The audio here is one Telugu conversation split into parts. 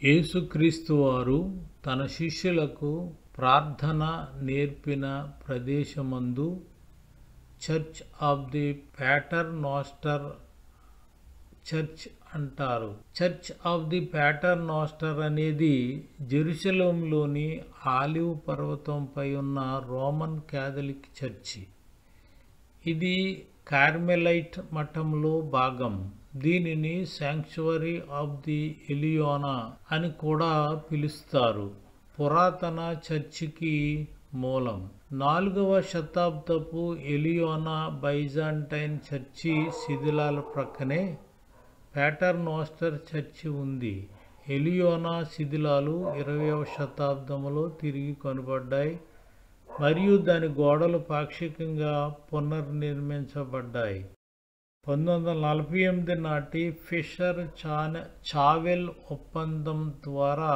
యేసుక్రీస్తు వారు తన శిష్యులకు ప్రార్థన నేర్పిన ప్రదేశమందు చర్చ్ ఆఫ్ ది ప్యాటర్నోస్టర్ చర్చ్ అంటారు. చర్చ్ ఆఫ్ ది ప్యాటర్నోస్టర్ అనేది జెరూసలేంలోని ఆలివ్ పర్వతంపై ఉన్న రోమన్ క్యాథలిక్ చర్చి. ఇది కార్మెలైట్ మఠంలో భాగం. దీనిని శాంక్చువరీ ఆఫ్ ది ఎలియోనా అని కూడా పిలుస్తారు. పురాతన చర్చికి మూలం 4వ శతాబ్దపు ఎలియోనా బైజాంటైన్ చర్చి శిథిలాల ప్రక్కనే ప్యాటర్నోస్టర్ చర్చి ఉంది. ఎలియోనా శిథిలాలు 20వ శతాబ్దంలో తిరిగి కనుగొనబడ్డాయి మరియు దాని గోడలు పాక్షికంగా పునర్నిర్మించబడ్డాయి. 1948 నాటి ఫిషర్ చావెల్ ఒప్పందం ద్వారా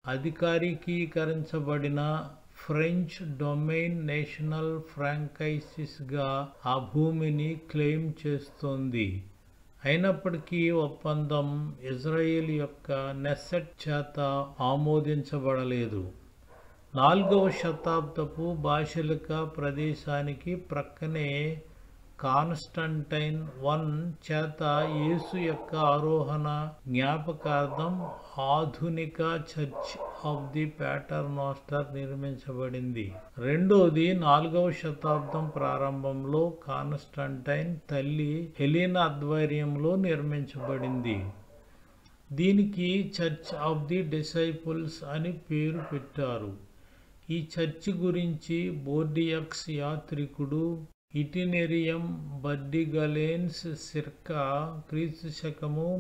అధికారికీకరించబడిన ఫ్రెంచ్ డొమైన్ నేషనల్ ఫ్రాంకైసిస్గా ఆ భూమిని క్లెయిమ్ చేస్తోంది. అయినప్పటికీ ఒప్పందం ఇజ్రాయెల్ యొక్క నెసెట్ చేత ఆమోదించబడలేదు. 4వ శతాబ్దపు బాసిలికా ప్రదేశానికి ప్రక్కనే కాన్స్టంటైన్ I చేత యేసు యొక్క ఆరోహణ జ్ఞాపకార్థం ఆధునిక చర్చ్ ఆఫ్ ది ప్యాటర్నోస్టర్ నిర్మించబడింది. రెండోది 4వ శతాబ్దం ప్రారంభంలో కాన్స్టంటైన్ తల్లి హెలెనా ఆధ్వర్యంలో నిర్మించబడింది. దీనికి చర్చ్ ఆఫ్ ది డిసైపుల్స్ అని పేరు పెట్టారు. ఈ చర్చి గురించి బోర్డియక్స్ యాత్రికుడు ఇటినెరియం బర్డిగలెన్స్ సిర్కా క్రీస్తు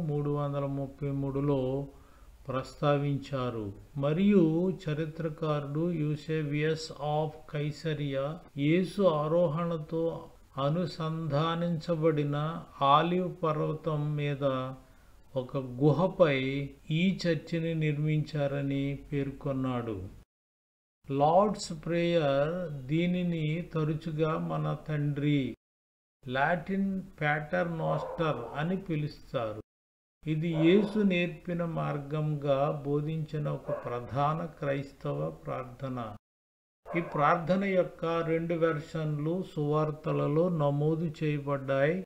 333లో ప్రస్తావించారు మరియు చరిత్రకారుడు యూసేబియస్ ఆఫ్ కైసరియా యేసు ఆరోహణతో అనుసంధానించబడిన ఆలివ్ పర్వతం మీద ఒక గుహపై ఈ చర్చిని నిర్మించారని పేర్కొన్నాడు. లార్డ్స్ ప్రేయర్ దీనిని తరచుగా మన తండ్రి లాటిన్ ప్యాటర్నోస్టర్ అని పిలుస్తారు. ఇది యేసు నేర్పిన మార్గంగా బోధించిన ఒక ప్రధాన క్రైస్తవ ప్రార్థన. ఈ ప్రార్థన యొక్క 2 వెర్షన్లు సువార్తలలో నమోదు చేయబడ్డాయి.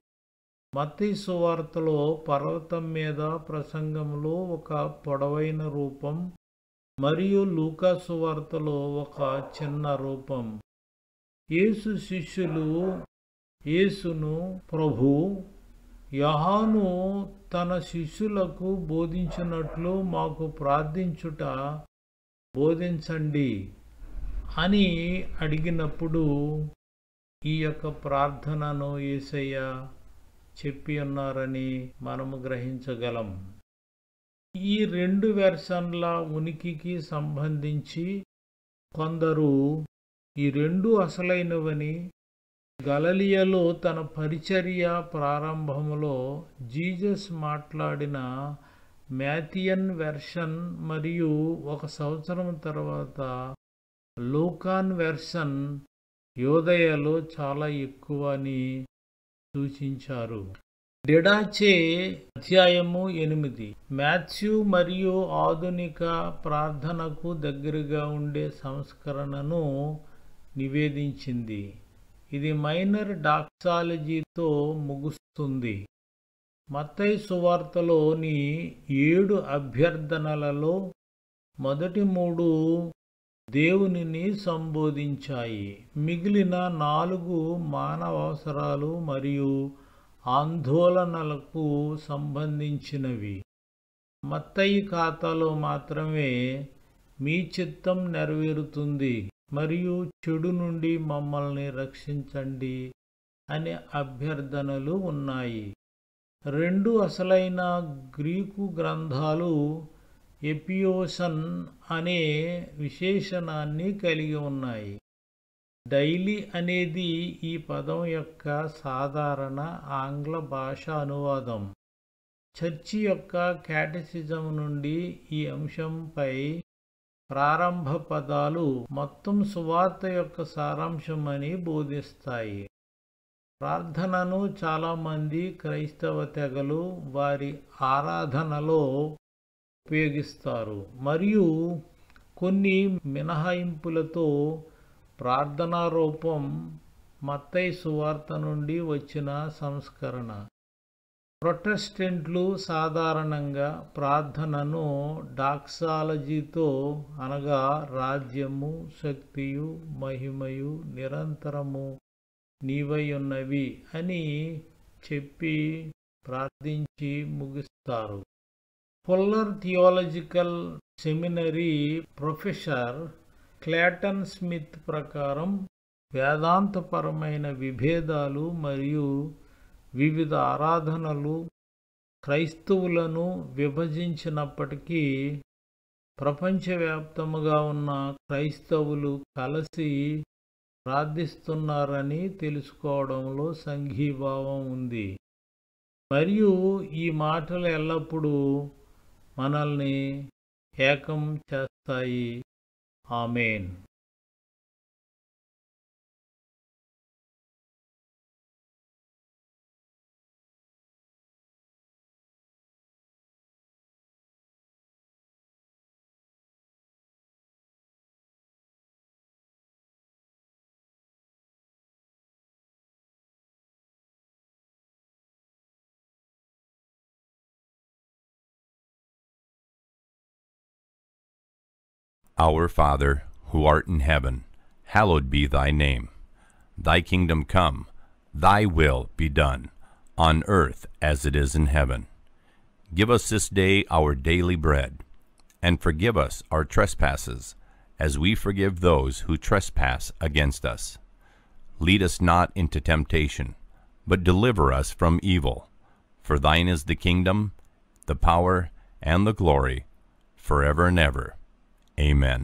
మత్తయి సువార్తలో పర్వతం మీద ప్రసంగంలో ఒక పొడవైన రూపం మరియు లూకా సువార్తలో ఒక చిన్న రూపం. యేసు శిష్యులు యేసును ప్రభూ, యోహాను తన శిష్యులకు బోధించినట్లు మాకు ప్రార్థించుట బోధించండి అని అడిగినప్పుడు ఈ యొక్క ప్రార్థనను యేసయ్య చెప్పి ఉన్నారని మనము గ్రహించగలం. ఈ 2 వెర్షన్ల ఉనికికి సంబంధించి కొందరు ఈ 2 అసలైనవని, గలిలయలో తన పరిచర్య ప్రారంభంలో జీసస్ మాట్లాడిన మాథియన్ వెర్షన్ మరియు 1 సంవత్సరం తర్వాత లూకాన్ వెర్షన్ యూదయలో చాలా ఎక్కువ అని సూచించారు. డిడాచే అధ్యాయము 8 మాథ్యూ మరియు ఆధునిక ప్రార్థనకు దగ్గరగా ఉండే సంస్కరణను నివేదించింది. ఇది మైనర్ డాక్సాలజీతో ముగుస్తుంది. మత్తయి సువార్తలోని 7 అభ్యర్థనలలో మొదటి 3 దేవునిని సంబోధించాయి. మిగిలిన 4 మానవ అవసరాలు మరియు ఆందోళనలకు సంబంధించినవి. మత్తయి ఖాతాలో మాత్రమే మీ చిత్తం నెరవేరుతుంది మరియు చెడు నుండి మమ్మల్ని రక్షించండి అనే అభ్యర్థనలు ఉన్నాయి. 2 అసలైన గ్రీకు గ్రంథాలు ఎపియోసన్ అనే విశేషణాన్ని కలిగి ఉన్నాయి. డైలీ అనేది ఈ పదం యొక్క సాధారణ ఆంగ్ల భాష అనువాదం. చర్చి యొక్క క్యాటెసిజం నుండి ఈ అంశంపై ప్రారంభ పదాలు మొత్తం సువార్త యొక్క సారాంశమని బోధిస్తాయి. ప్రార్థనను చాలామంది క్రైస్తవ తెగలు వారి ఆరాధనలో ఉపయోగిస్తారు మరియు కొన్ని మినహాయింపులతో ప్రార్థనా రూపం మత్తయి సువార్త నుండి వచ్చిన సంస్కరణ. ప్రొటెస్టెంట్లు సాధారణంగా ప్రార్థనను డాక్సాలజీతో అనగా రాజ్యము, శక్తియు, మహిమయు నిరంతరము నీవైయున్నవి అని చెప్పి ప్రార్థించి ముగిస్తారు. Fuller Theological Seminary professor Clayton Smith ప్రకారం వేదాంతపరమైన విభేదాలు మరియు వివిధ ఆరాధనలు క్రైస్తవులను విభజించినప్పటికీ ప్రపంచవ్యాప్తముగా ఉన్న క్రైస్తవులు కలిసి ప్రార్థిస్తున్నారని తెలుసుకోవడంలో సంఘీభావం ఉంది మరియు ఈ మాటలు ఎల్లప్పుడూ మనల్ని ఏకం చేస్తాయి. ఆమేన్. Our Father, who art in heaven, hallowed be thy name. Thy kingdom come, thy will be done, on earth as it is in heaven. Give us this day our daily bread, and forgive us our trespasses, as we forgive those who trespass against us. Lead us not into temptation, but deliver us from evil. For thine is the kingdom, the power, and the glory, forever and ever. Amen.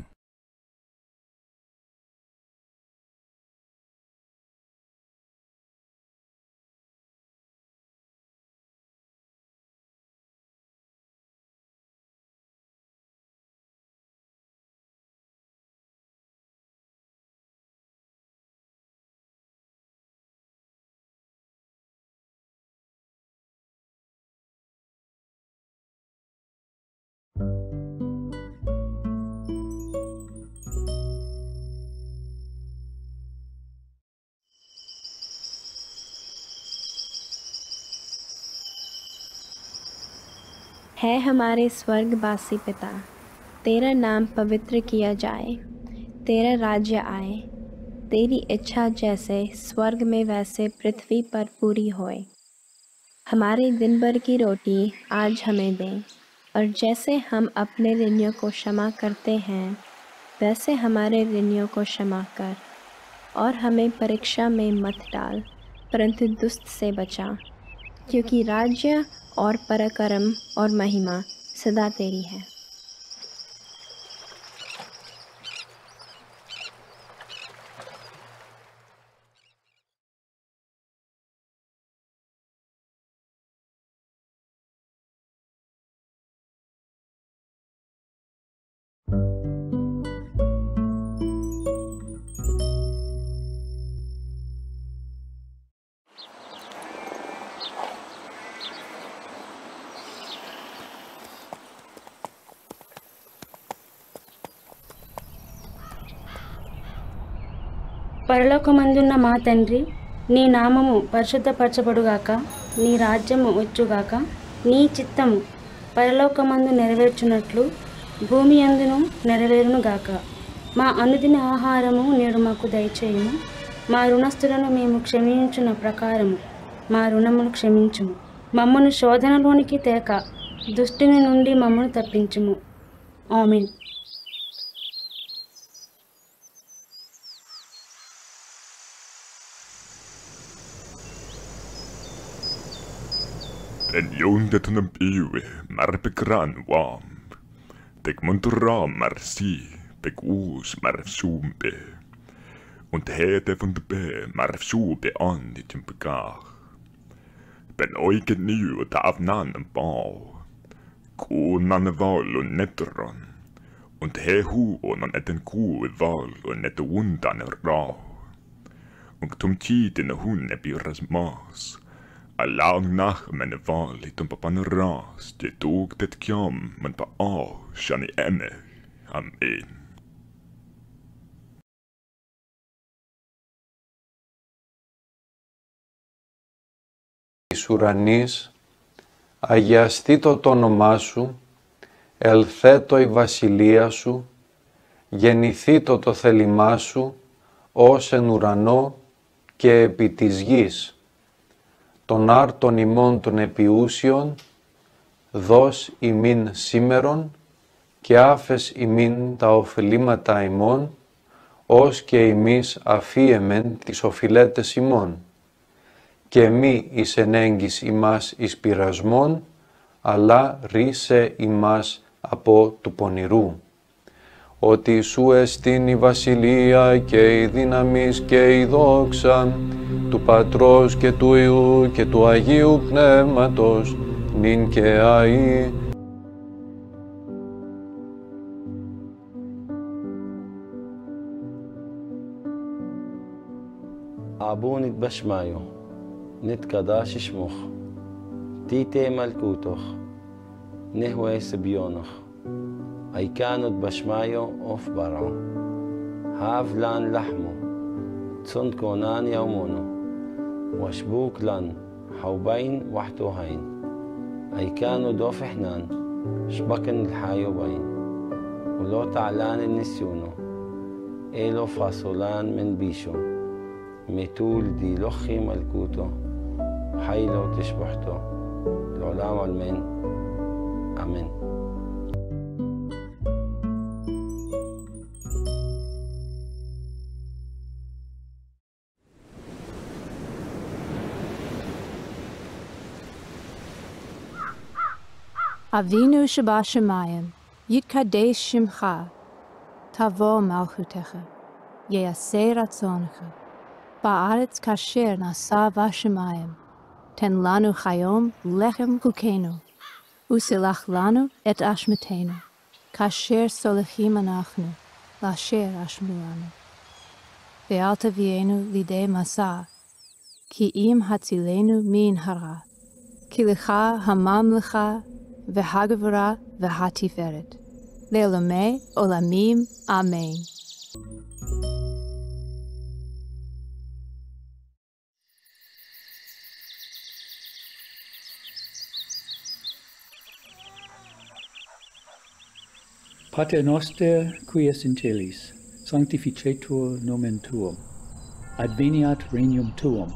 है हमारे स्वर्गवासी पिता, तेरा नाम पवित्र किया जाए, तेरा राज्य आए, तेरी इच्छा जैसे स्वर्ग में वैसे पृथ्वी पर पूरी होए। हमारे दिन भर की रोटी आज हमें दें, और जैसे हम अपने ऋणियों को क्षमा करते हैं वैसे हमारे ऋणियों को क्षमा कर, और हमें परीक्षा में मत डाल, परंतु दुष्ट से बचा, क्योंकि राज्य और पराक्रम और महिमा सदा तेरी है। పరలోకమందున్న మా తండ్రి, నీ నామము పరిశుద్ధపరచబడుగాక, నీ రాజ్యము వచ్చుగాక, నీ చిత్తము పరలోకమందు నెరవేర్చున్నట్లు భూమి యందును నెరవేరునుగాక. మా అనుదిన ఆహారము నేడు మాకు దయచేయుము. మా రుణస్థులను మేము క్షమించున్న ప్రకారము మా రుణమును క్షమించుము. మమ్మను శోధనలోనికి తేక దుష్టుని నుండి మమ్మను తప్పించుము. ఆమేన్. Den jungdeten en biwe, mer begran wam. Dek muntura merci, bek us mer sumbe. Und hede von de be, mer sube an die timpegar. Ben oiget nu og ta av nannen bau. Konan val og netteran. Und he hu og nan etten ku val og nette undan rau. Und tum tiden hun e birras mas. Alang nach meine Wahl itum papaneras, de tog det kjam, men pa shani eme. Amen. Της ουρανής, αγιαστήτω το όνομά σου, ελθέτω η βασιλεία σου, γεννηθήτω το θέλημά σου, ως εν ουρανό και επί της γης. Τον άρτον ημών των επιούσιων, δώσ' ημίν σήμερον, και άφες ημίν τα οφειλήματα ημών, ως και ημείς αφίεμεν τις οφειλέτες ημών. Και μη εις ενέγγις ημάς εις πειρασμόν, αλλά ρίσε ημάς από του πονηρού. Ότι σου εστίν η βασιλεία και η δύναμις και η δόξα του Πατρός και του Υιού και του Αγίου Πνεύματος, νυν και αεί. أعبوني بشمايو نتقداش شموخ تيتي ملكوتوخ نهوي سبيونوخ أي كانوا بشمايو أوف برعو هاف لان لحمو تسند كونان يومونو وشبوك لان حوبين وحتوهين أي كانوا دوف حنان شبكن الحايو بين ولو تعلان النسيونو إيلو فاصولان من بيشو ميتول دي لخي ملكوتو حيلو تشبحتو العلام والمين آمين. Avinu Shabashamayim, Yitkadesh Shimcha, Tavo Malchutecha, Yeaseh Ratzonecha, Ba'aretz Kasher Nasa Vashamayim, Ten Lanu Chayom Lechem Kukenu, Usilach Lanu et Ashmetenu, Kasher Solechim Anachnu, Lasher Ashmulanu. Ve'al tavienu lidei Masa, Ki im Hatzilenu min hara, Ki lecha hamam lecha, V'hagavara v'hatiferet. Le'olamei olamim. Amen. Pater noster, qui es in celis, sanctificetur nomen tuum. Adveniat regnum tuum.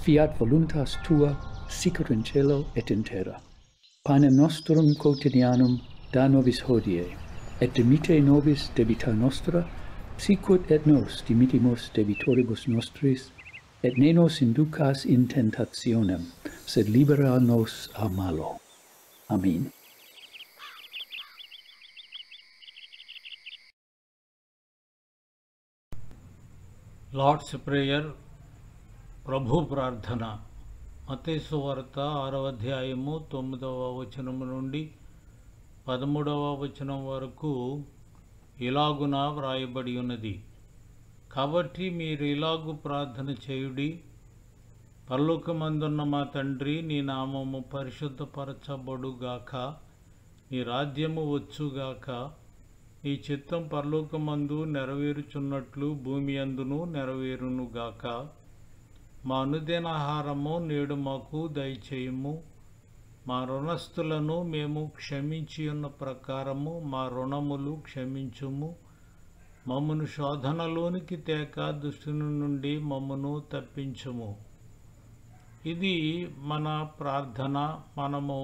Fiat voluntas tua, sicut in cielo et in terra. Panem nostrum quotidianum da nobis hodie, et dimite nobis debita nostra, sicut et nos dimitimus debitoribus nostris, et ne nos inducas in tentationem, sed libera nos a malo. Amen. Lord's prayer, ప్రభు ప్రార్థన. మత్తయి సువార్త 6వ అధ్యాయము 9వ వచనము నుండి 13వ వచనం వరకు ఇలాగున వ్రాయబడి ఉన్నది. కాబట్టి మీరు ఇలాగు ప్రార్థన చేయుడి: పరలోకమందున్న మా తండ్రి, నీ నామము పరిశుద్ధపరచబడుగాక, నీ రాజ్యము వచ్చుగాక, నీ చిత్తం పరలోకమందు నెరవేరుచున్నట్లు భూమి అందును నెరవేరునుగాక. మా అనుదినాహారము నేడు మాకు దయచేయుము. మా రుణస్థులను మేము క్షమించి ఉన్న ప్రకారము మా రుణములు క్షమించుము. మమ్మను శోధనలోనికి తేక దుష్టుని నుండి మమ్మను తప్పించుము. ఇది మన ప్రార్థన. మనము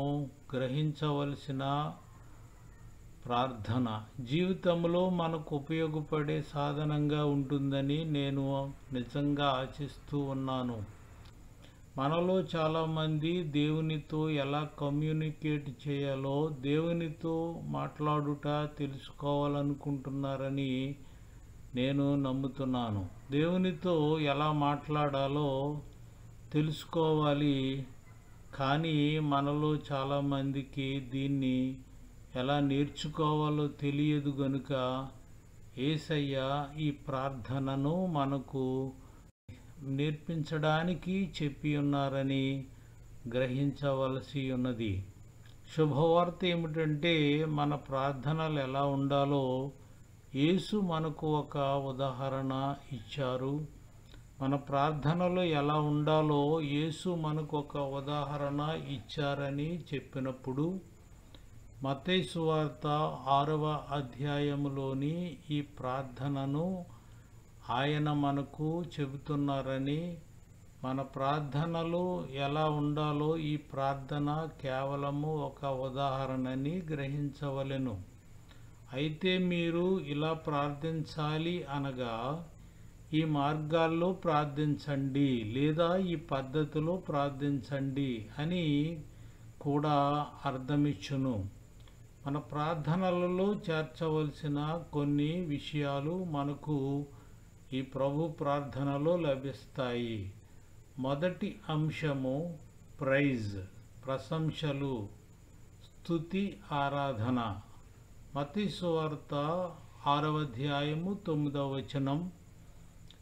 గ్రహించవలసిన ప్రార్థన జీవితంలో మనకు ఉపయోగపడే సాధనంగా ఉంటుందని నేను నిజంగా ఆశిస్తూ ఉన్నాను. మనలో చాలామంది దేవునితో ఎలా కమ్యూనికేట్ చేయాలో, దేవునితో మాట్లాడుట తెలుసుకోవాలనుకుంటున్నారని నేను నమ్ముతున్నాను. దేవునితో ఎలా మాట్లాడాలో తెలుసుకోవాలి, కానీ మనలో చాలామందికి దీన్ని ఎలా నేర్చుకోవాలో తెలియదు. గనుక యేసయ్య ఈ ప్రార్థనను మనకు నేర్పించడానికి చెప్పి ఉన్నారని గ్రహించవలసి ఉన్నది. శుభవార్త ఏమిటంటే మన ప్రార్థనలు ఎలా ఉండాలో యేసు మనకు ఒక ఉదాహరణ ఇచ్చారు. మన ప్రార్థనలు ఎలా ఉండాలో యేసు మనకు ఒక ఉదాహరణ ఇచ్చారని చెప్పినప్పుడు మత్తయి సువార్త 6వ అధ్యాయములోని ఈ ప్రార్థనను ఆయన మనకు చెబుతున్నారని, మన ప్రార్థనలు ఎలా ఉండాలో ఈ ప్రార్థన కేవలము ఒక ఉదాహరణని గ్రహించవలెను. అయితే మీరు ఇలా ప్రార్థించాలి అనగా ఈ మార్గాల్లో ప్రార్థించండి లేదా ఈ పద్ధతిలో ప్రార్థించండి అని కూడా అర్థమిచ్చును. మన ప్రార్థనలలో చేర్చవలసిన కొన్ని విషయాలు మనకు ఈ ప్రభు ప్రార్థనలో లభిస్తాయి. మొదటి అంశము ప్రైజ్, ప్రశంసలు, స్తుతి, ఆరాధన. మత్తయి సువార్త 6వ అధ్యాయము 9వ వచనం.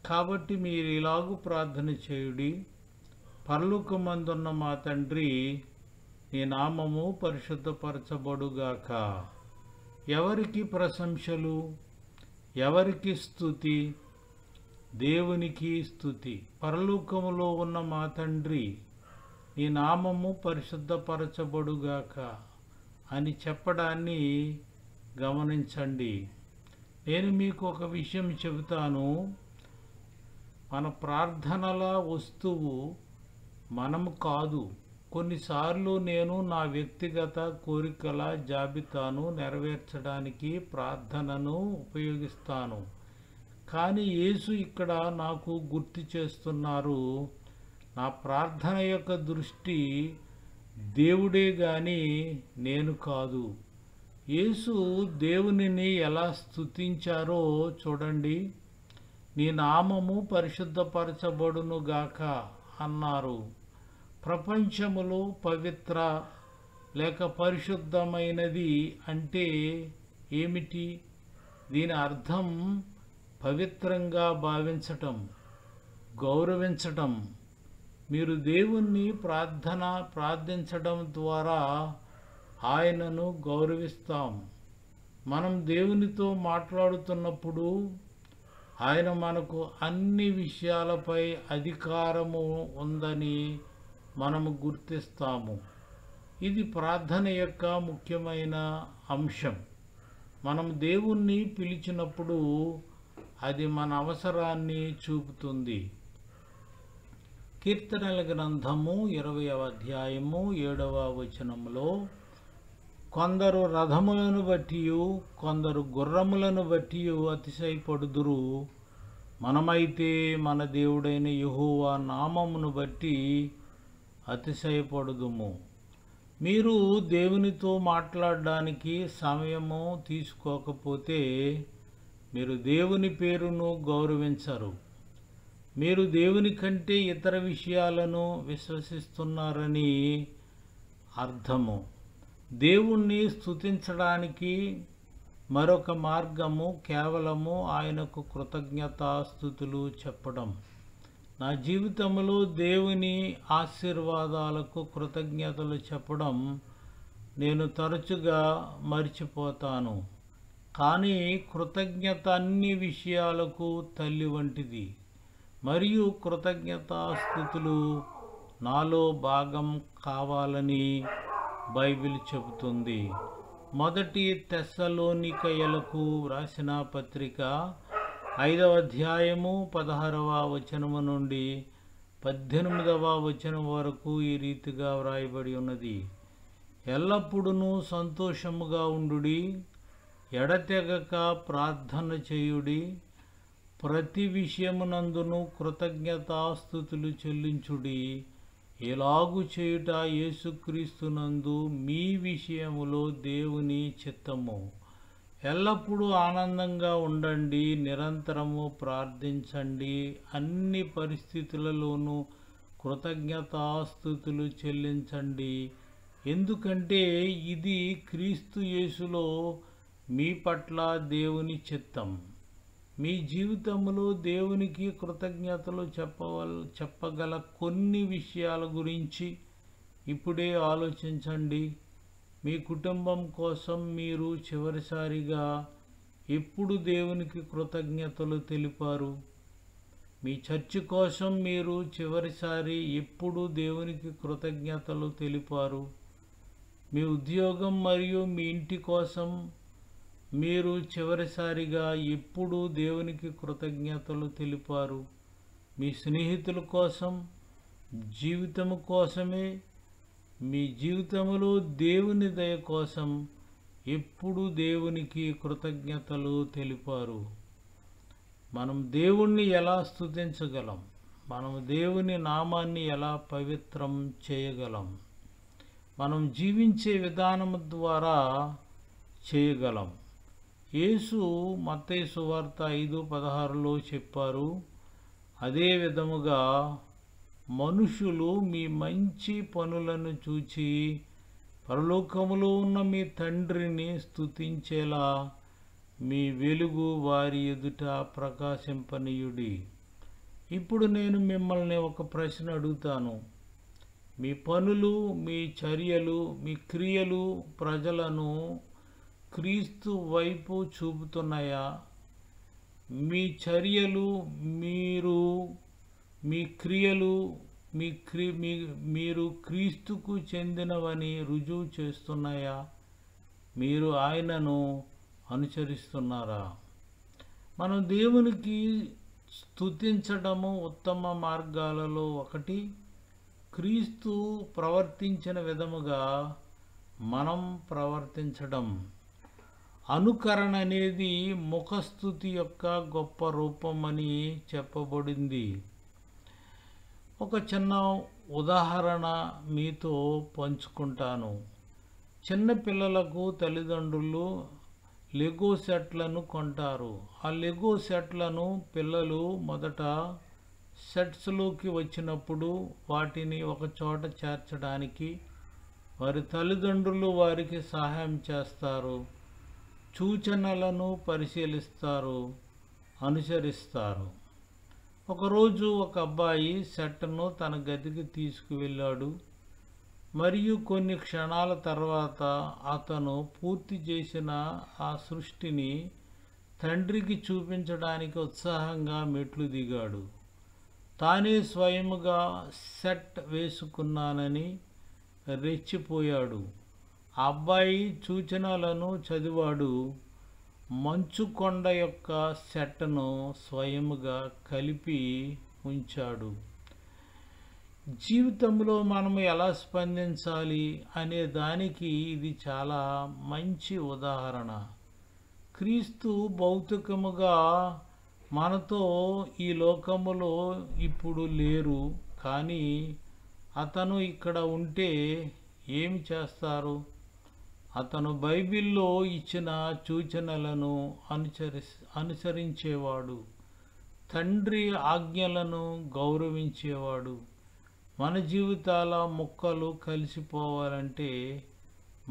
కాబట్టి మీరు ఇలాగు ప్రార్థన చేయుడి, పరలోకమందున్న మా తండ్రి, నీ నామము పరిశుద్ధపరచబడుగాక. ఎవరికి ప్రశంసలు, ఎవరికి స్తుతి? దేవునికి స్తుతి. పరలోకములో ఉన్న మా తండ్రి, నీ నామము పరిశుద్ధపరచబడుగాక అని చెప్పడాన్ని గమనించండి. నేను మీకు ఒక విషయం చెబుతాను. మన ప్రార్థనల వస్తువు మనము కాదు. కొన్నిసార్లు నేను నా వ్యక్తిగత కోరికల జాబితాను నెరవేర్చడానికి ప్రార్థనను ఉపయోగిస్తాను. కానీ యేసు ఇక్కడ నాకు గుర్తు చేస్తున్నారు, నా ప్రార్థన యొక్క దృష్టి దేవుడే గాని నేను కాదు. యేసు దేవునిని ఎలా స్తుతించారో చూడండి. నీ నామము పరిశుద్ధపరచబడునుగాక అన్నారు. ప్రపంచములో పవిత్ర లేక పరిశుద్ధమైనది అంటే ఏమిటి? దీని అర్థం పవిత్రంగా భావించటం, గౌరవించటం. మీరు దేవుణ్ణి ప్రార్థించడం ద్వారా ఆయనను గౌరవిస్తాం. మనం దేవునితో మాట్లాడుతున్నప్పుడు ఆయన మనకు అన్ని విషయాలపై అధికారము ఉందని మనము గుర్తిస్తాము. ఇది ప్రార్థన యొక్క ముఖ్యమైన అంశం. మనం దేవుణ్ణి పిలిచినప్పుడు అది మన అవసరాన్ని చూపుతుంది. కీర్తనల గ్రంథము 20వ అధ్యాయము 7వ వచనంలో, కొందరు రథములను బట్టియు కొందరు గుర్రములను బట్టియు అతిశయపడుదురు, మనమైతే మన దేవుడైన యెహోవా నామమును బట్టి అతిశయపడుదుము. మీరు దేవునితో మాట్లాడడానికి సమయము తీసుకోకపోతే మీరు దేవుని పేరును గౌరవించరు. మీరు దేవుని కంటే ఇతర విషయాలను విశ్వసిస్తున్నారని అర్థము. దేవుణ్ణి స్తుతించడానికి మరొక మార్గము కేవలము ఆయనకు కృతజ్ఞతాస్తుతులు చెప్పడం. నా జీవితంలో దేవుని ఆశీర్వాదాలకు కృతజ్ఞతలు చెప్పడం నేను తరచుగా మర్చిపోతాను. కానీ కృతజ్ఞత అన్ని విషయాలకు తల్లి వంటిది మరియు కృతజ్ఞతాస్తుతులు నాలో భాగం కావాలని బైబిల్ చెబుతుంది. మొదటి తెస్సలోనికయలకు వ్రాసిన పత్రిక 5వ అధ్యాయము 16వ వచనము నుండి 18వ వచనం వరకు ఈ రీతిగా వ్రాయబడి ఉన్నది. ఎల్లప్పుడూ సంతోషముగా ఉండుడి, ఎడతెగక ప్రార్థన చేయుడి, ప్రతి విషయమునందును కృతజ్ఞతాస్తుతులు చెల్లించుడి. ఎలాగు చేయుట యేసుక్రీస్తునందు మీ విషయములో దేవుని చిత్తము. ఎల్లప్పుడూ ఆనందంగా ఉండండి, నిరంతరము ప్రార్థించండి, అన్ని పరిస్థితులలోనూ కృతజ్ఞతాస్తుతులు చెల్లించండి, ఎందుకంటే ఇది క్రీస్తు యేసులో మీ పట్ల దేవుని చిత్తం. మీ జీవితంలో దేవునికి కృతజ్ఞతలు చెప్పగల కొన్ని విషయాల గురించి ఇప్పుడే ఆలోచించండి. మీ కుటుంబం కోసం మీరు చివరిసారిగా ఎప్పుడు దేవునికి కృతజ్ఞతలు తెలిపారు? మీ చర్చి కోసం మీరు చివరిసారి ఎప్పుడు దేవునికి కృతజ్ఞతలు తెలిపారు? మీ ఉద్యోగం మరియు మీ ఇంటి కోసం మీరు చివరిసారిగా ఎప్పుడు దేవునికి కృతజ్ఞతలు తెలిపారు? మీ స్నేహితుల కోసం, జీవితము కోసమే, మీ జీవితంలో దేవుని దయ కోసం ఎప్పుడు దేవునికి కృతజ్ఞతలు తెలిపారు? మనం దేవుణ్ణి ఎలా స్తుతించగలం? మనం దేవుని నామాన్ని ఎలా పవిత్రం చేయగలం? మనం జీవించే విధానం ద్వారా చేయగలం. యేసు మత్తయి సువార్త 5:16లో చెప్పారు, అదే విధముగా మనుషులు మీ మంచి పనులను చూచి పరలోకములో ఉన్న మీ తండ్రిని స్తుతించేలా మీ వెలుగు వారి ఎదుట ప్రకాశింపనీయుడి. ఇప్పుడు నేను మిమ్మల్ని ఒక ప్రశ్న అడుగుతాను. మీ పనులు, మీ చర్యలు, మీ క్రియలు ప్రజలను క్రీస్తు వైపు చూపుతున్నాయా? మీ చర్యలు, మీ క్రియలు మీరు క్రీస్తుకు చెందినవని రుజువు చేస్తున్నాయా? మీరు ఆయనను అనుసరిస్తున్నారా? మనం దేవునికి స్తుతించడము ఉత్తమ మార్గాలలో ఒకటి. క్రీస్తు ప్రవర్తించిన విధముగా మనం ప్రవర్తించడం. అనుకరణ అనేది ముఖస్థుతి యొక్క గొప్ప రూపం అని చెప్పబడింది. ఒక చిన్న ఉదాహరణ మీతో పంచుకుంటాను. చిన్న పిల్లలకు తల్లిదండ్రులు లెగో సెట్లను కొంటారు. ఆ లెగో సెట్లను పిల్లలు మొదట సెట్స్లోకి వచ్చినప్పుడు వాటిని ఒక చోట చేర్చడానికి వారి తల్లిదండ్రులు వారికి సహాయం చేస్తారు, సూచనలను పరిశీలిస్తారు, అనుసరిస్తారు. ఒకరోజు ఒక అబ్బాయి సెట్ను తన గదికి తీసుకువెళ్ళాడు మరియు కొన్ని క్షణాల తర్వాత అతను పూర్తి చేసిన ఆ సృష్టిని తండ్రికి చూపించడానికి ఉత్సాహంగా మెట్లు దిగాడు. తానే స్వయముగా సెట్ వేసుకున్నానని రెచ్చిపోయాడు. ఆ అబ్బాయి సూచనలను చదివాడు. మంచు కొండ యొక్క సెట్ను స్వయముగా కలిపి ఉంచాడు. జీవితంలో మనము ఎలా స్పందించాలి అనే దానికి ఇది చాలా మంచి ఉదాహరణ. క్రీస్తు భౌతికముగా మనతో ఈ లోకములో ఇప్పుడు లేరు, కానీ అతను ఇక్కడ ఉంటే ఏమి చేస్తారు? అతను బైబిల్లో ఇచ్చిన సూచనలను అనుసరించేవాడు, తండ్రి ఆజ్ఞలను గౌరవించేవాడు. మన జీవితాల ముక్కలు కలిసిపోవాలంటే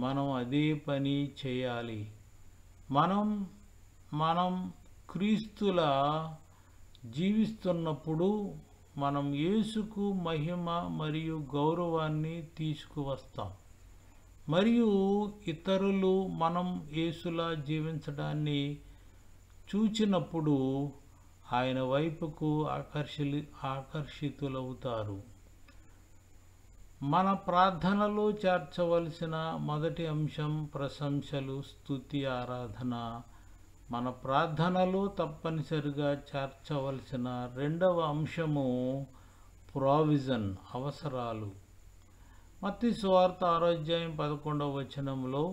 మనం అదే పని చేయాలి. మనం క్రీస్తులా జీవిస్తున్నప్పుడు మనం యేసుకు మహిమ మరియు గౌరవాన్ని తీసుకువస్తాం మరియు ఇతరులు మనం యేసులా జీవించడాన్ని చూచినప్పుడు ఆయన వైపుకు ఆకర్షితులవుతారు. మన ప్రార్థనలో చేర్చవలసిన మొదటి అంశం ప్రశంసలు, స్తుతి, ఆరాధన. మన ప్రార్థనలో తప్పనిసరిగా చేర్చవలసిన రెండవ అంశము ప్రావిజన్, అవసరాలు. మత్తయి సువార్త 6:11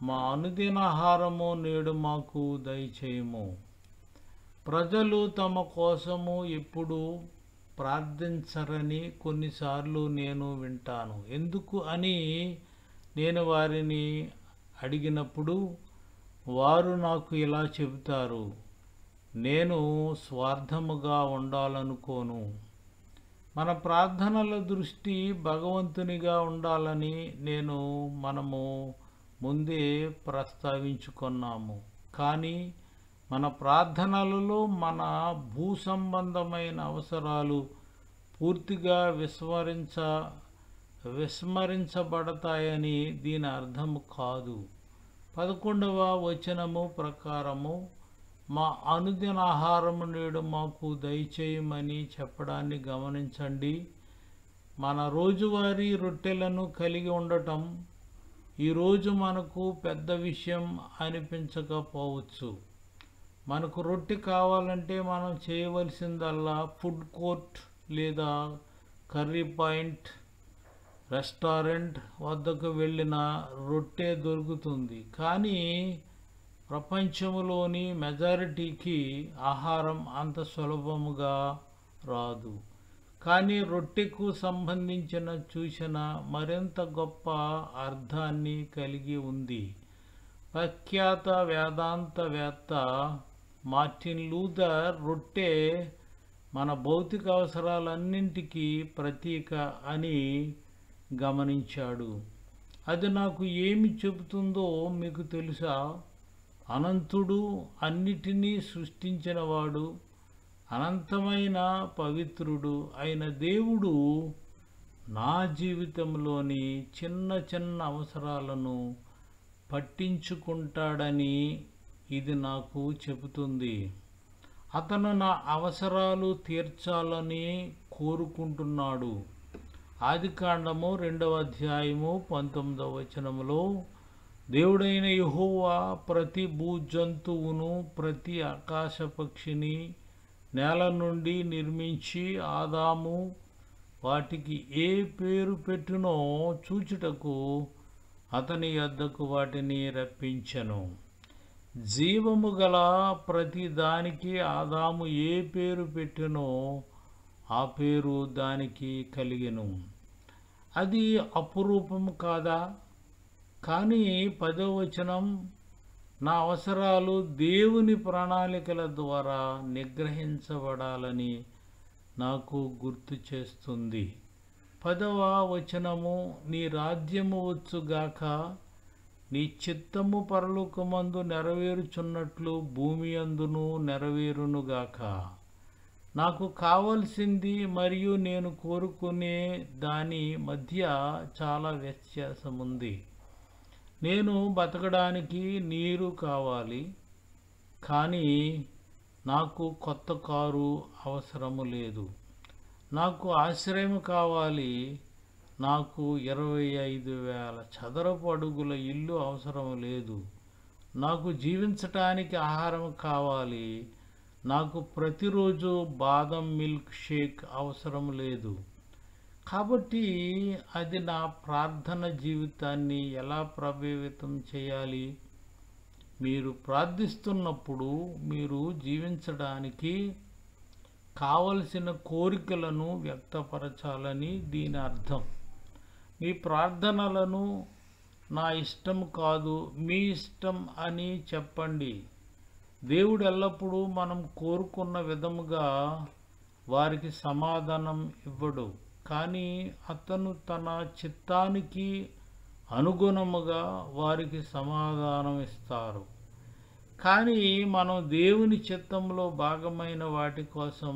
మా అనుదినాహారము నేడు మాకు దయచేయము. ప్రజలు తమ కోసము ఎప్పుడు ప్రార్థించరని కొన్నిసార్లు నేను వింటాను. ఎందుకు అని నేను వారిని అడిగినప్పుడు వారు నాకు ఇలా చెబుతారు, నేను స్వార్థముగా ఉండాలనుకోను. మన ప్రార్థనల దృష్టి భగవంతునిగా ఉండాలని మనము ముందే ప్రస్తావించుకున్నాము. కానీ మన ప్రార్థనలలో మన భూ సంబంధమైన అవసరాలు పూర్తిగా విస్మరించబడతాయని దీని అర్థము కాదు. 11వ వచనము ప్రకారము మా అనుదిన ఆహారము నేడు మాకు దయచేయమని చెప్పడాన్ని గమనించండి. మన రోజువారీ రొట్టెలను కలిగి ఉండటం ఈరోజు మనకు పెద్ద విషయం అనిపించకపోవచ్చు. మనకు రొట్టె కావాలంటే మనం చేయవలసిందల్లా ఫుడ్ కోర్ట్ లేదా కర్రీ పాయింట్ రెస్టారెంట్ వద్దకు వెళ్ళిన రొట్టె దొరుకుతుంది. కానీ ప్రపంచంలోని మెజారిటీకి ఆహారం అంత సులభముగా రాదు. కానీ రొట్టెకు సంబంధించిన సూచన మరింత గొప్ప అర్థాన్ని కలిగి ఉంది. ప్రఖ్యాత వేదాంతవేత్త మార్టిన్ లూథర్ రొట్టె మన భౌతిక అవసరాలన్నింటికీ ప్రతీక అని గమనించాడు. అది నాకు ఏమి చెబుతుందో మీకు తెలుసా? అనంతుడు, అన్నిటినీ సృష్టించినవాడు, అనంతమైన పవిత్రుడు అయిన దేవుడు నా జీవితంలోని చిన్న చిన్న అవసరాలను పట్టించుకుంటాడని ఇది నాకు చెబుతుంది. అతను నా అవసరాలు తీర్చాలని కోరుకుంటున్నాడు. ఆదికాండము 2వ అధ్యాయము 19వ వచనములో దేవుడైన యెహోవా ప్రతి భూజంతువును ప్రతి ఆకాశ పక్షిని నేల నుండి నిర్మించి ఆదాము వాటికి ఏ పేరు పెట్టునో చూచుటకు అతని యొద్దకు వాటిని రప్పించెను. జీవము గల ప్రతి దానికి ఆదాము ఏ పేరు పెట్టునో ఆ పేరు దానికి కలిగెను. అది అపురూపము కాదా? కానీ 10వ వచనం నా అవసరాలు దేవుని ప్రణాళికల ద్వారా నిగ్రహించబడాలని నాకు గుర్తు చేస్తుంది. 10వ వచనము నీ రాజ్యము వచ్చుగాక, నీ చిత్తము పరలోకమందు నెరవేరుచున్నట్లు భూమి అందును నెరవేరునుగాక. నాకు కావలసింది మరియు నేను కోరుకునే దాని మధ్య చాలా వ్యత్యాసం ఉంది. నేను బతకడానికి నీరు కావాలి, కానీ నాకు కొత్త కారు అవసరము లేదు. నాకు ఆశ్రయం కావాలి, నాకు 25,000 చదరపు అడుగుల ఇల్లు అవసరం లేదు. నాకు జీవించటానికి ఆహారం కావాలి, నాకు ప్రతిరోజు బాదం మిల్క్ షేక్ అవసరం లేదు. కాబట్టి అది నా ప్రార్థన జీవితాన్ని ఎలా ప్రభావితం చేయాలి? మీరు ప్రార్థిస్తున్నప్పుడు మీరు జీవించడానికి కావలసిన కోరికలను వ్యక్తపరచాలని దీని అర్థం. మీ ప్రార్థనలను నా ఇష్టం కాదు, మీ ఇష్టం అని చెప్పండి. దేవుడు ఎల్లప్పుడూ మనం కోరుకున్న విధముగా వారికి సమాధానం ఇవ్వడు, కానీ అతను తన చిత్తానికి అనుగుణముగా వారికి సమాధానం ఇస్తారు. కానీ మనం దేవుని చిత్తంలో భాగమైన వాటి కోసం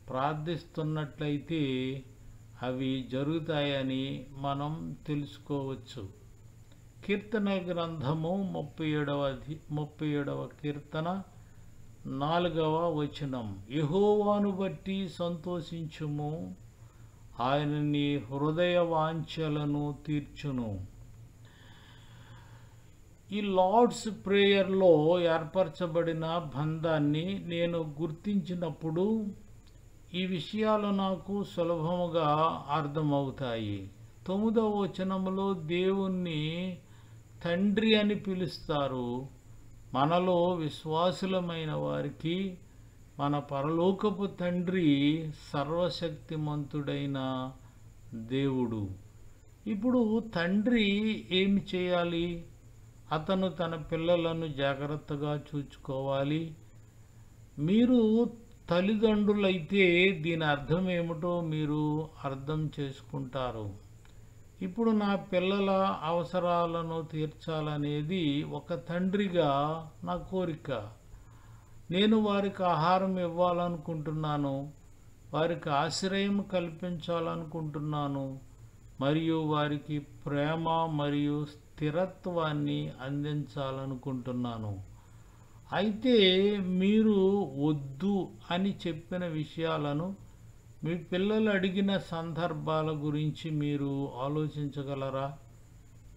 ప్రార్థిస్తున్నట్లయితే అవి జరుగుతాయని మనం తెలుసుకోవచ్చు. కీర్తన గ్రంథము 37వ కీర్తన 4వ వచనం యెహోవాను బట్టి సంతోషించుము, ఆయన నీ హృదయ వాంఛలను తీర్చును. ఈ లార్డ్స్ ప్రేయర్లో ఏర్పరచబడిన బంధాన్ని నేను గుర్తించినప్పుడు ఈ విషయాలు నాకు సులభముగా అర్థమవుతాయి. 9వ వచనములో దేవుణ్ణి తండ్రి అని పిలుస్తారు. మనలో విశ్వాసులమైన వారికి మన పరలోకపు తండ్రి సర్వశక్తిమంతుడైన దేవుడు. ఇప్పుడు తండ్రి ఏమి చేయాలి? అతను తన పిల్లలను జాగ్రత్తగా చూసుకోవాలి. మీరు తల్లిదండ్రులైతే దీని అర్థం ఏమిటో మీరు అర్థం చేసుకుంటారు. ఇప్పుడు నా పిల్లల అవసరాలను తీర్చాలనేది ఒక తండ్రిగా నా కోరిక. నేను వారికి ఆహారం ఇవ్వాలనుకుంటున్నాను, వారికి ఆశ్రయం కల్పించాలనుకుంటున్నాను, మరియు వారికి ప్రేమ మరియు స్థిరత్వాన్ని అందించాలనుకుంటున్నాను. అయితే మీరు వద్దు అని చెప్పిన విషయాలను మీ పిల్లలు అడిగిన సందర్భాల గురించి మీరు ఆలోచించగలరా?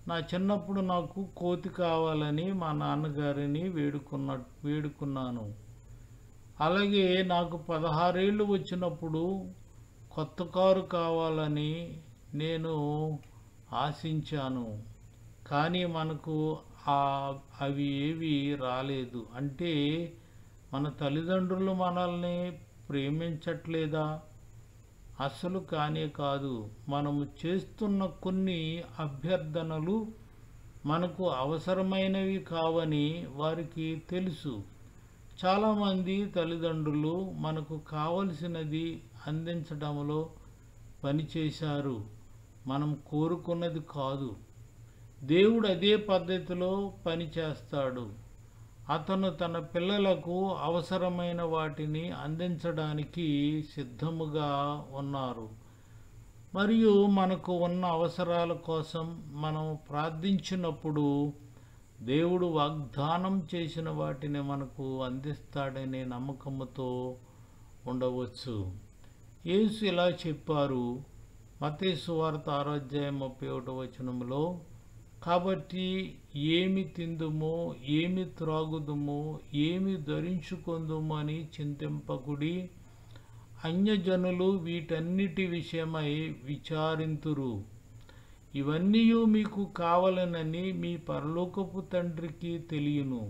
నా చిన్నప్పుడు నాకు కోతి కావాలని మా నాన్నగారిని వేడుకున్నాను. అలాగే నాకు 16 ఏళ్ళు వచ్చినప్పుడు కొత్త కారు కావాలని నేను ఆశించాను. కానీ మనకు అవి ఏవి రాలేదు. అంటే మన తల్లిదండ్రులు మనల్ని ప్రేమించట్లేదా? అసలు కానే కాదు. మనము చేస్తున్న కొన్ని అభ్యర్థనలు మనకు అవసరమైనవి కావని వారికి తెలుసు. చాలామంది తల్లిదండ్రులు మనకు కావలసినది అందించడంలో పనిచేశారు, మనం కోరుకున్నది కాదు. దేవుడు అదే పద్ధతిలో పనిచేస్తాడు. అతను తన పిల్లలకు అవసరమైన వాటిని అందించడానికి సిద్ధముగా ఉన్నారు. మరియు మనకు ఉన్న అవసరాల కోసం మనం ప్రార్థించినప్పుడు దేవుడు వాగ్దానం చేసిన వాటిని మనకు అందిస్తాడనే నమ్మకంతో ఉండవచ్చు. యేసు ఇలా చెప్పారు, మత్తయి సువార్త 6:31 కాబట్టి ఏమి తిందుమో, ఏమి త్రాగుదుమో, ఏమి ధరించుకొందుమో అని చింతింపకుడి. అన్యజనులు వీటన్నిటి విషయమై విచారింతురు. ఇవన్నీ మీకు కావాలనని మీ పరలోకపు తండ్రికి తెలియను.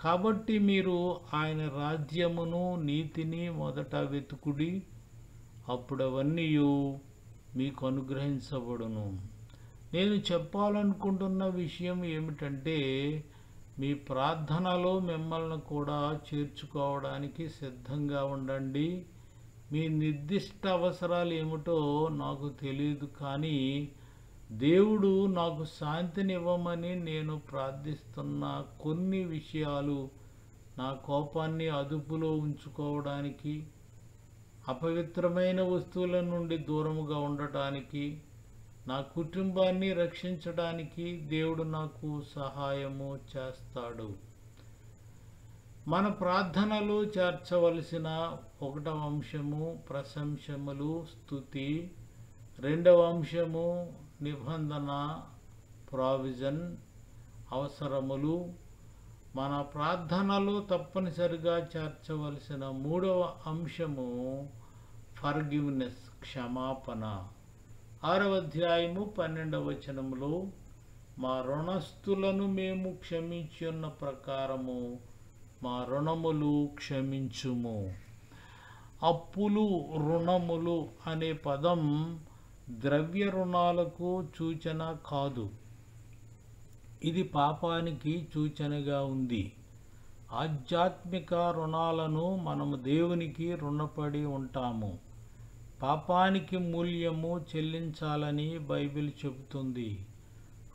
కాబట్టి మీరు ఆయన రాజ్యమును నీతిని మొదట వెతుకుడి, అప్పుడు అవన్నీ మీకు అనుగ్రహించబడును. నేను చెప్పాలనుకుంటున్న విషయం ఏమిటంటే, మీ ప్రార్థనలో మిమ్మల్ని కూడా చేర్చుకోవడానికి సిద్ధంగా ఉండండి. మీ నిర్దిష్ట అవసరాలు ఏమిటో నాకు తెలియదు, కానీ దేవుడు నాకు శాంతినివ్వమని నేను ప్రార్థిస్తున్న కొన్ని విషయాలు నా కోపాన్ని అదుపులో ఉంచుకోవడానికి, అపవిత్రమైన వస్తువుల నుండి దూరముగా ఉండటానికి, నా కుటుంబాన్ని రక్షించడానికి దేవుడు నాకు సహాయము చేస్తాడు. మన ప్రార్థనలో చేర్చవలసిన 1వ అంశము ప్రశంసములు, స్తుతి. 2వ అంశము నిబంధన, ప్రావిజన్, అవసరములు. మన ప్రార్థనలో తప్పనిసరిగా చేర్చవలసిన 3వ అంశము ఫర్గివ్నెస్, క్షమాపణ. 6వ అధ్యాయము 12వ మా రుణస్థులను మేము క్షమించున్న ప్రకారము మా రుణములు క్షమించుము. అప్పులు, రుణములు అనే పదం ద్రవ్య రుణాలకు సూచన కాదు. ఇది పాపానికి సూచనగా ఉంది. ఆధ్యాత్మిక రుణాలను మనము దేవునికి రుణపడి ఉంటాము. పాపానికి మూల్యము చెల్లించాలని బైబిల్ చెబుతుంది.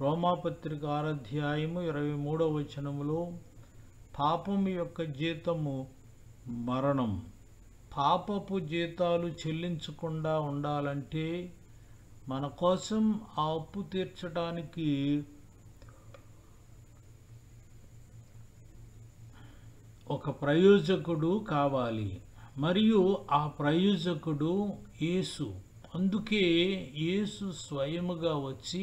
రోమాపత్రిక 6:23 పాపము యొక్క జీతము మరణం. పాపపు జీతాలు చెల్లించకుండా ఉండాలంటే మన కోసం ఆ అప్పు తీర్చడానికి ఒక ప్రయోజకుడు కావాలి, మరియు ఆ ప్రయోజకుడు యేసు. అందుకే యేసు స్వయముగా వచ్చి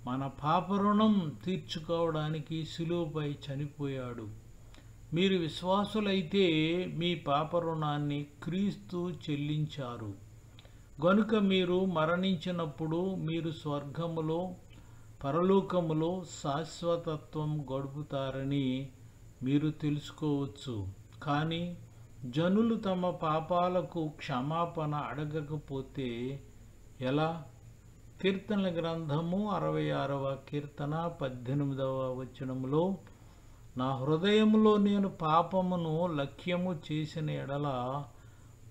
మన పాపరుణం తీర్చుకోవడానికి శిలువపై చనిపోయాడు. మీరు విశ్వాసులైతే మీ పాపరుణాన్ని క్రీస్తు చెల్లించారు. గనుక మీరు మరణించినప్పుడు మీరు స్వర్గములో, పరలోకములో శాశ్వతత్వం గడుపుతారని మీరు తెలుసుకోవచ్చు. కానీ జనులు తమ పాపాలకు క్షమాపణ అడగకపోతే ఎలా? కీర్తనల గ్రంథము 66వ కీర్తన 18వ నా హృదయములో నేను పాపమును లక్ష్యము చేసిన ఎడల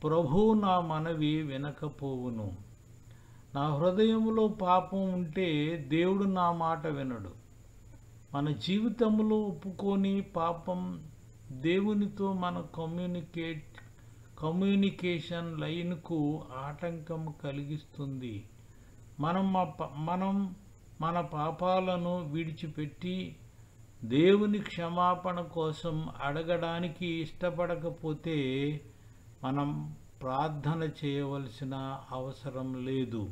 ప్రభువు నా మనవి వినకపోవును. నా హృదయములో పాపం ఉంటే దేవుడు నా మాట వినడు. మన జీవితంలో ఒప్పుకొని పాపం దేవునితో మన కమ్యూనికేషన్ లైన్కు ఆటంకం కలిగిస్తుంది. మనం మన పాపాలను విడిచిపెట్టి దేవుని క్షమాపణ కోసం అడగడానికి ఇష్టపడకపోతే మనం ప్రార్థన చేయవలసిన అవసరం లేదు.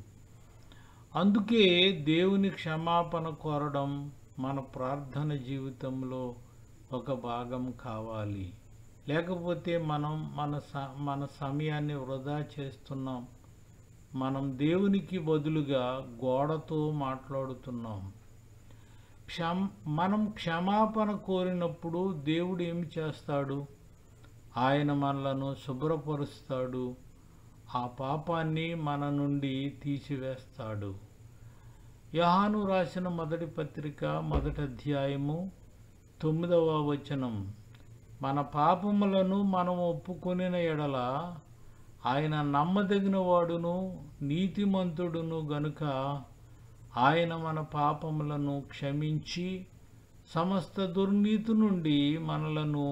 అందుకే దేవుని క్షమాపణ కోరడం మన ప్రార్థన జీవితంలో ఒక భాగం కావాలి. లేకపోతే మనం మన సమయాన్ని వృధా చేస్తున్నాం. మనం దేవునికి బదులుగా గోడతో మాట్లాడుతున్నాం. మనం క్షమాపణ కోరినప్పుడు దేవుడు ఏమి చేస్తాడు? ఆయన మనలను శుభ్రపరుస్తాడు, ఆ పాపాన్ని మన నుండి తీసివేస్తాడు. యోహాను రాసిన మొదటి పత్రిక 1వ అధ్యాయము 9వ వచనం, మన పాపములను మనం ఒప్పుకొనిన ఎడల ఆయన నమ్మదగిన వాడును నీతిమంతుడును గనుక ఆయన మన పాపములను క్షమించి సమస్త దుర్నీతి నుండి మనలను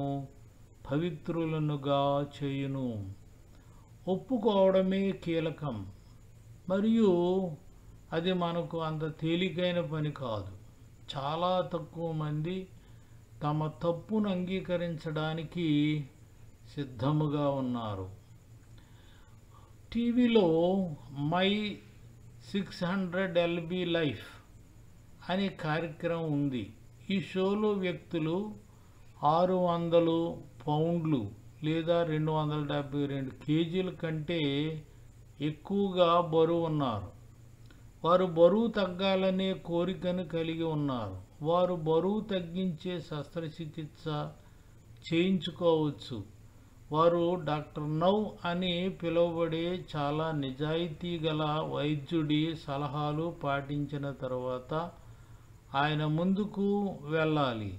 పవిత్రులనుగా చేయును. ఒప్పుకోవడమే కీలకం, మరియు అది మనకు అంత తేలికైన పని కాదు. చాలా తక్కువ మంది తమ తప్పును అంగీకరించడానికి సిద్ధముగా ఉన్నారు. టీవీలో మై 600 LB లైఫ్ అనే కార్యక్రమం ఉంది. ఈ షోలో వ్యక్తులు 600 పౌండ్లు లేదా 272 కేజీల కంటే ఎక్కువగా బరువు ఉన్నారు. వారు బరువు తగ్గాలనే కోరికను కలిగి ఉన్నారు. వారు బరువు తగ్గించే శస్త్రచికిత్స చేయించుకోవచ్చు. వారు డాక్టర్ నౌ అని పిలువబడే చాలా నిజాయితీ గల వైద్యుడి సలహాలు పాటించిన తర్వాత ఆయన ముందుకు వెళ్ళాలి.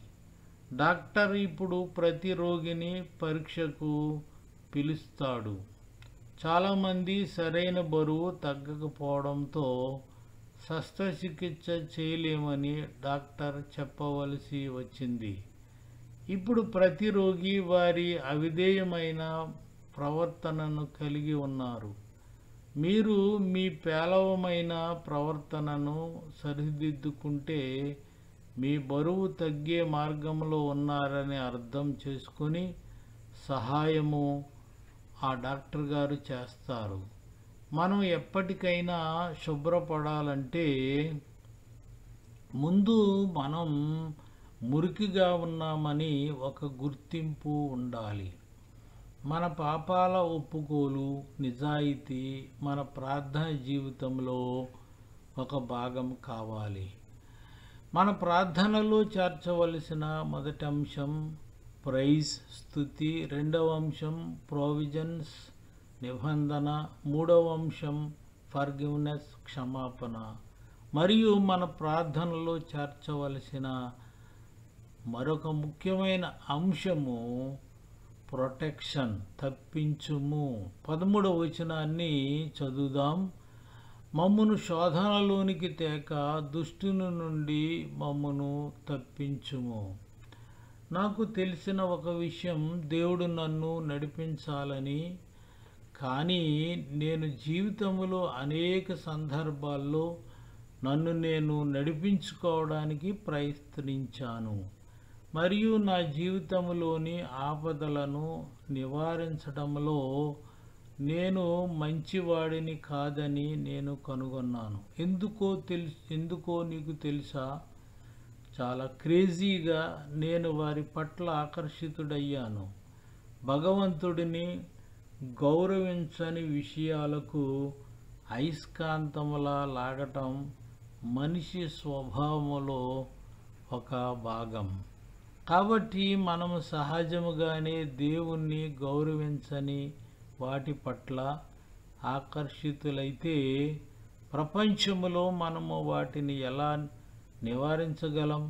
డాక్టర్ ఇప్పుడు ప్రతి రోగిని పరీక్షకు పిలుస్తాడు. చాలామంది సరైన బరువు తగ్గకపోవడంతో శస్త్రచికిత్స చేయలేమని డాక్టర్ చెప్పవలసి వచ్చింది. ఇప్పుడు ప్రతి రోగి వారి అవిధేయమైన ప్రవర్తనను కలిగి ఉన్నారు. మీరు మీ పేలవమైన ప్రవర్తనను సరిదిద్దుకుంటే మీ బరువు తగ్గే మార్గంలో ఉన్నారని అర్థం చేసుకొని సహాయము ఆ డాక్టర్ గారు చేస్తారు. మనం ఎప్పటికైనా శుభ్రపడాలంటే ముందు మనం మురికిగా ఉన్నామని ఒక గుర్తింపు ఉండాలి. మన పాపాల ఒప్పుకోలు, నిజాయితీ మన ప్రార్థన జీవితంలో ఒక భాగం కావాలి. మన ప్రార్థనలో చేర్చవలసిన మొదటి అంశం ప్రైజ్, స్తుతి. రెండవ అంశం ప్రొవిజన్స్, నిబంధన. మూడవ అంశం ఫర్గివ్నెస్, క్షమాపణ. మరియు మన ప్రార్థనలో చేర్చవలసిన మరొక ముఖ్యమైన అంశము ప్రొటెక్షన్, తప్పించుము. 13వ వచనాన్ని చదువుదాం. మమ్మును శోధనలోనికి తేక దుష్టుని నుండి మమ్మును తప్పించుము. నాకు తెలిసిన ఒక విషయం, దేవుడు నన్ను నడిపించాలని, కానీ నేను జీవితంలో అనేక సందర్భాల్లో నన్ను నేను నడిపించుకోవడానికి ప్రయత్నించాను. మరియు నా జీవితంలోని ఆపదలను నివారించడంలో నేను మంచివాడిని కాదని నేను కనుగొన్నాను. ఎందుకో నీకు తెలుసా? చాలా క్రేజీగా నేను వారి పట్ల ఆకర్షితుడయ్యాను. భగవంతుడిని గౌరవించని విషయాలకు అయస్కాంతంలా లాగటం మనిషి స్వభావంలో ఒక భాగం. కాబట్టి మనము సహజముగానే దేవుణ్ణి గౌరవించని వాటి పట్ల ఆకర్షితులైతే ప్రపంచంలో మనము వాటిని ఎలా నివారించగలం?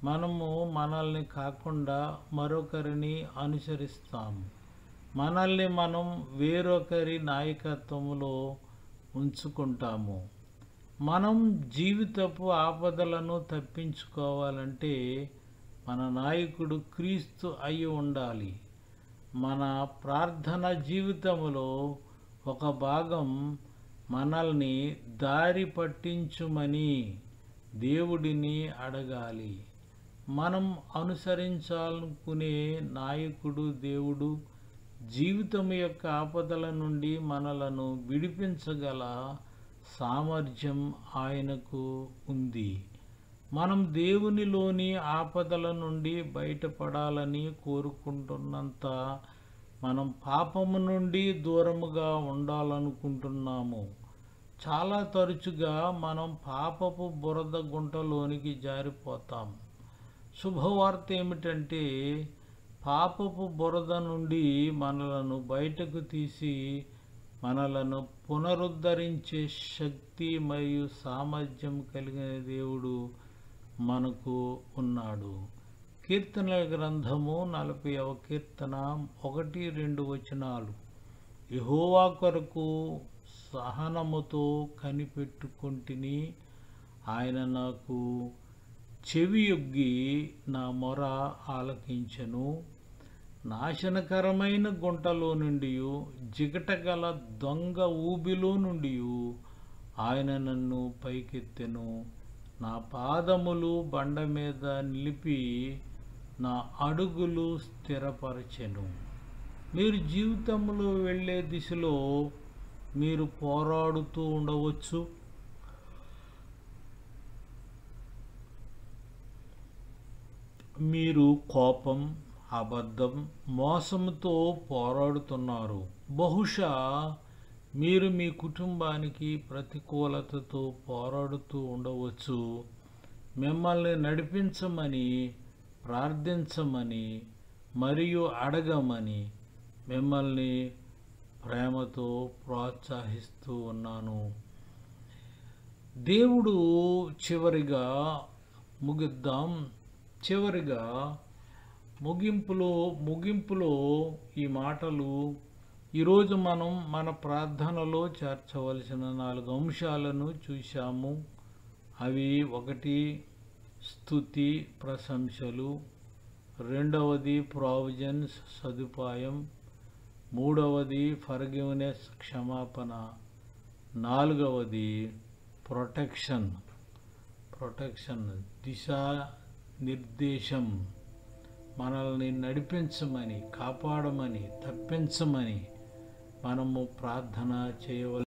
మనము మనల్ని కాకుండా మరొకరిని అనుసరిస్తాము. మనల్ని మనం వేరొకరి నాయకత్వంలో ఉంచుకుంటాము. మనం జీవితపు ఆపదలను తప్పించుకోవాలంటే మన నాయకుడు క్రీస్తు అయి ఉండాలి. మన ప్రార్థన జీవితంలో ఒక భాగం మనల్ని దారి పట్టించుమని దేవుడిని అడగాలి. మనం అనుసరించాలనుకునే నాయకుడు దేవుడు. జీవితం యొక్క ఆపదల నుండి మనలను విడిపించగల సామర్థ్యం ఆయనకు ఉంది. మనం దేవునిలోని ఆపదల నుండి బయటపడాలని కోరుకుంటున్నంత మనం పాపము నుండి దూరముగా ఉండాలనుకుంటున్నాము. చాలా తరచుగా మనం పాపపు బురద గుంటలోనికి జారిపోతాం. శుభవార్త ఏమిటంటే పాపపు బురద నుండి మనలను బయటకు తీసి మనలను పునరుద్ధరించే శక్తి మరియు సామర్థ్యం కలిగిన దేవుడు మనకు ఉన్నాడు. కీర్తనల గ్రంథము 40వ కీర్తన 1-2 వచనాలు. యెహోవా కొరకు సహనముతో కనిపెట్టుకొంటిని, ఆయన నాకు చెవియొగ్గి నా మొర ఆలకించెను. నాశనకరమైన గుంటలో నుండి, జిగటగల దొంగ ఊబిలో నుండి ఆయన నన్ను పైకెత్తెను. నా పాదములు బండ మీద నిలిపి నా అడుగులు స్థిరపరచెను. మీరు జీవితంలో వెళ్ళే దిశలో మీరు పోరాడుతూ ఉండవచ్చు. మీరు కోపం, అబద్ధం, మోసంతో పోరాడుతున్నారు. బహుశా మీరు మీ కుటుంబానికి ప్రతికూలతతో పోరాడుతూ ఉండవచ్చు. మిమ్మల్ని నడిపించమని, ప్రార్థించమని మరియు అడగమని మిమ్మల్ని ప్రేమతో ప్రోత్సహిస్తూ ఉన్నాను. దేవుడు చివరిగా ముగింపులో ఈ మాటలు ఈరోజు మనం మన ప్రార్థనలో చేర్చవలసిన 4 అంశాలను చూశాము. అవి 1 స్తుతి ప్రశంసలు, 2వది ప్రావిజన్స్ సదుపాయం, 3వది ఫర్గివ్నెస్ క్షమాపణ, 4వది ప్రొటెక్షన్ దిశా నిర్దేశం, మనల్ని నడిపించమని, కాపాడమని, తప్పించమని మనము ప్రార్థన చేయవలసి